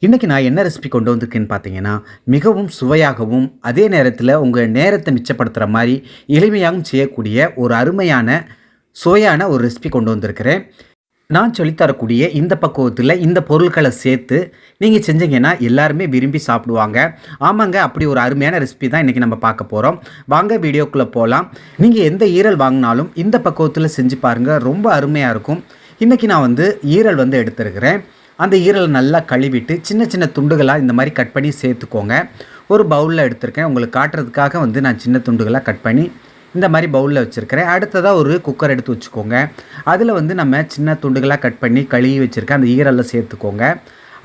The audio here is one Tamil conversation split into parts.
இன்றைக்கி நான் என்ன ரெசிபி கொண்டு வந்திருக்கேன்னு பார்த்தீங்கன்னா, மிகவும் சுவையாகவும், அதே நேரத்தில உங்கள் நேரத்தை மிச்சப்படுத்துகிற மாதிரி எளிமையாகவும் செய்யக்கூடிய ஒரு அருமையான, சுவையான ஒரு ரெசிபி கொண்டு வந்திருக்கிறேன். நான் சொல்லித்தரக்கூடிய இந்த பக்குவத்தில் இந்த பொருட்களை சேர்த்து நீங்கள் செஞ்சீங்கன்னா எல்லாருமே விரும்பி சாப்பிடுவாங்க. ஆமாங்க, அப்படி ஒரு அருமையான ரெசிபி தான் இன்றைக்கி நம்ம பார்க்க போகிறோம். வாங்க வீடியோக்குள்ளே போகலாம். நீங்கள் எந்த ஈரல் வாங்கினாலும் இந்த பக்குவத்தில் செஞ்சு பாருங்கள், ரொம்ப அருமையாக இருக்கும். இன்றைக்கி நான் ஈரல் எடுத்துருக்கிறேன். அந்த ஈரலை நல்லா கழுவிட்டு சின்ன சின்ன துண்டுகளாக இந்த மாதிரி கட் பண்ணி சேர்த்துக்கோங்க. ஒரு பவுலில் எடுத்திருக்கேன். உங்களுக்கு காட்டுறதுக்காக நான் சின்ன துண்டுகளாக கட் பண்ணி இந்த மாதிரி பவுலில் வச்சுருக்கிறேன். அடுத்ததாக ஒரு குக்கர் எடுத்து வச்சுக்கோங்க. அதில் நம்ம சின்ன துண்டுகளாக கட் பண்ணி கழுவி வச்சுருக்கேன். அந்த ஈரலில் சேர்த்துக்கோங்க.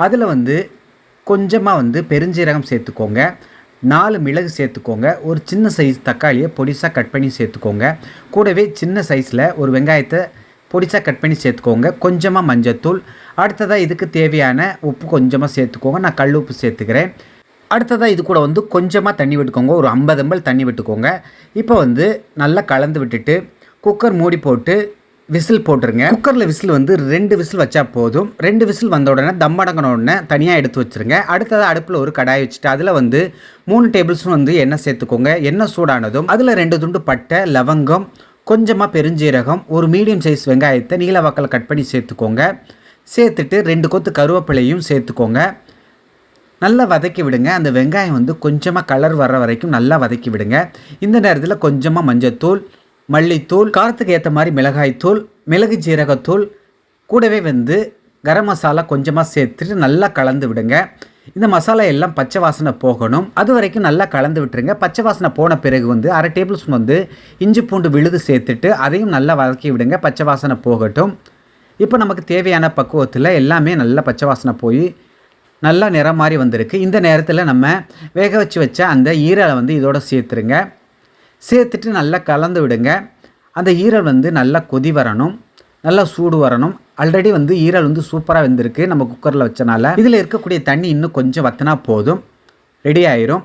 அதில் கொஞ்சமாக பெருஞ்சீரகம் சேர்த்துக்கோங்க. 4 மிளகு சேர்த்துக்கோங்க. ஒரு சின்ன சைஸ் தக்காளியை பொடிசாக கட் பண்ணி சேர்த்துக்கோங்க. கூடவே சின்ன சைஸில் ஒரு வெங்காயத்தை பொடிசாக கட் பண்ணி சேர்த்துக்கோங்க. கொஞ்சமாக மஞ்சத்தூள். அடுத்ததாக இதுக்கு தேவையான உப்பு கொஞ்சமாக சேர்த்துக்கோங்க. நான் கல் உப்பு சேர்த்துக்கிறேன். அடுத்ததாக இது கூட கொஞ்சமாக தண்ணி விட்டுக்கோங்க. ஒரு 50 ml தண்ணி விட்டுக்கோங்க. இப்போ நல்லா கலந்து விட்டுட்டு குக்கர் மூடி போட்டு விசில் போட்டுருங்க. குக்கரில் விசில் 2 விசில் வச்சா போதும். 2 விசில் வந்த உடனே தம் அடங்கின உடனே தனியாக எடுத்து வச்சுருங்க. அடுத்ததாக அடுப்பில் ஒரு கடாய் வச்சுட்டு அதில் 3 டேபிள் ஸ்பூன் எண்ணெய் சேர்த்துக்கோங்க. எண்ணெய் சூடானதும் அதில் 2 துண்டு பட்டை, லவங்கம், கொஞ்சமாக பெருஞ்சீரகம், ஒரு மீடியம் சைஸ் வெங்காயத்தை நீல வாக்கில் கட் பண்ணி சேர்த்துக்கோங்க. சேர்த்துட்டு 2 கொத்து கருவேப்பிலையும் சேர்த்துக்கோங்க. நல்லா வதக்கி விடுங்க. அந்த வெங்காயம் கொஞ்சமாக கலர் வர்ற வரைக்கும் நல்லா வதக்கி விடுங்க. இந்த நேரத்தில் கொஞ்சமாக மஞ்சத்தூள், மல்லித்தூள், காரத்துக்கு ஏற்ற மாதிரி மிளகாய்த்தூள், மிளகு ஜீரகத்தூள், கூடவே கரம் மசாலா கொஞ்சமாக சேர்த்துட்டு நல்லா கலந்து விடுங்க. இந்த மசாலா எல்லாம் பச்சை வாசனை போகணும். அது வரைக்கும் நல்லா கலந்து விட்டுருங்க. பச்சை வாசனை போன பிறகு 1/2 டேபிள் ஸ்பூன் இஞ்சி பூண்டு விழுது சேர்த்துட்டு அதையும் நல்லா வதக்கி விடுங்க. பச்சை வாசனை போகட்டும். இப்போ நமக்கு தேவையான பக்குவத்தில் எல்லாமே நல்லா பச்சை வாசனை போய் நல்லா நிறம் மாதிரி வந்திருக்கு. இந்த நேரத்தில் நம்ம வேக வச்ச அந்த ஈரலை இதோட சேர்த்துருங்க. சேர்த்துட்டு நல்லா கலந்து விடுங்க. அந்த ஈரல் நல்லா கொதி வரணும், நல்லா சூடு வரணும். ஆல்ரெடி ஈரல் சூப்பராக வெந்திருக்கு நம்ம குக்கரில் வச்சனால. இதில் இருக்கக்கூடிய தண்ணி இன்னும் கொஞ்சம் வற்றினா போதும், ரெடி ஆயிரும்.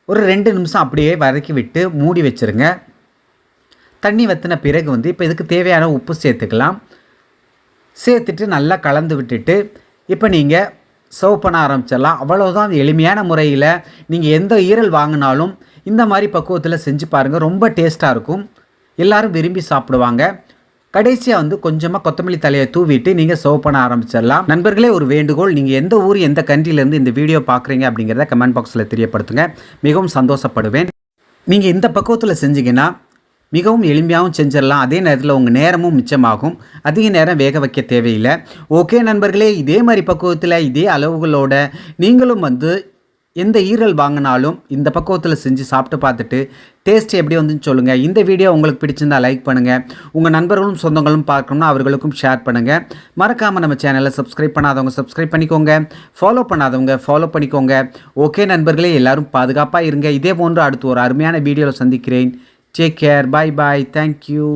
ஒரு 2 நிமிஷம் அப்படியே வதக்கி விட்டு மூடி வச்சுருங்க. தண்ணி வற்றின பிறகு இப்போ இதுக்கு தேவையான உப்பு சேர்த்துக்கலாம். சேர்த்துட்டு நல்லா கலந்து விட்டுட்டு இப்போ நீங்கள் சர்வ் பண்ண ஆரம்பிச்சிடலாம். அவ்வளோதான். எளிமையான முறையில் நீங்கள் எந்த ஈரல் வாங்கினாலும் இந்த மாதிரி பக்குவத்தில் செஞ்சு பாருங்கள். ரொம்ப டேஸ்ட்டாக இருக்கும். எல்லோரும் விரும்பி சாப்பிடுவாங்க. கடைசியாக கொஞ்சமாக கொத்தமல்லி தலையை தூவிட்டு நீங்கள் சர்வ் பண்ண ஆரம்பிச்சிடலாம். நண்பர்களே, ஒரு வேண்டுகோள், நீங்கள் எந்த ஊர் எந்த கண்ட்ரிலேருந்து இந்த வீடியோ பார்க்குறீங்க அப்படிங்கிறத கமெண்ட் பாக்ஸில் தெரியப்படுத்துங்க. மிகவும் சந்தோஷப்படுவேன். நீங்கள் இந்த பக்குவத்தில் செஞ்சீங்கன்னா மிகவும் எளிமையாகவும் செஞ்சிடலாம். அதே நேரத்தில் உங்கள் நேரமும் மிச்சமாகும். அதிக நேரம் வேக வைக்க தேவையில்லை. ஓகே நண்பர்களே, இதே மாதிரி பக்குவத்தில் இதே அளவுகளோட நீங்களும் எந்த ஈரல் வாங்கினாலும் இந்த பக்குவத்தில் செஞ்சு சாப்பிட்டு பார்த்துட்டு டேஸ்ட் எப்படி சொல்லுங்கள். இந்த வீடியோ உங்களுக்கு பிடிச்சிருந்தால் லைக் பண்ணுங்கள். உங்கள் நண்பர்களும் சொந்தங்களும் பார்க்கணும்னா அவர்களுக்கும் ஷேர் பண்ணுங்கள். மறக்காமல் நம்ம சேனலை சப்ஸ்கிரைப் பண்ணாதவங்க சப்ஸ்கிரைப் பண்ணிக்கோங்க. ஃபாலோ பண்ணாதவங்க ஃபாலோ பண்ணிக்கோங்க. ஓகே நண்பர்களே, எல்லோரும் பாதுகாப்பாக இருங்க. இதே போன்று அடுத்து ஒரு அருமையான வீடியோவில் சந்திக்கிறேன். Take care. Bye bye. Thank you.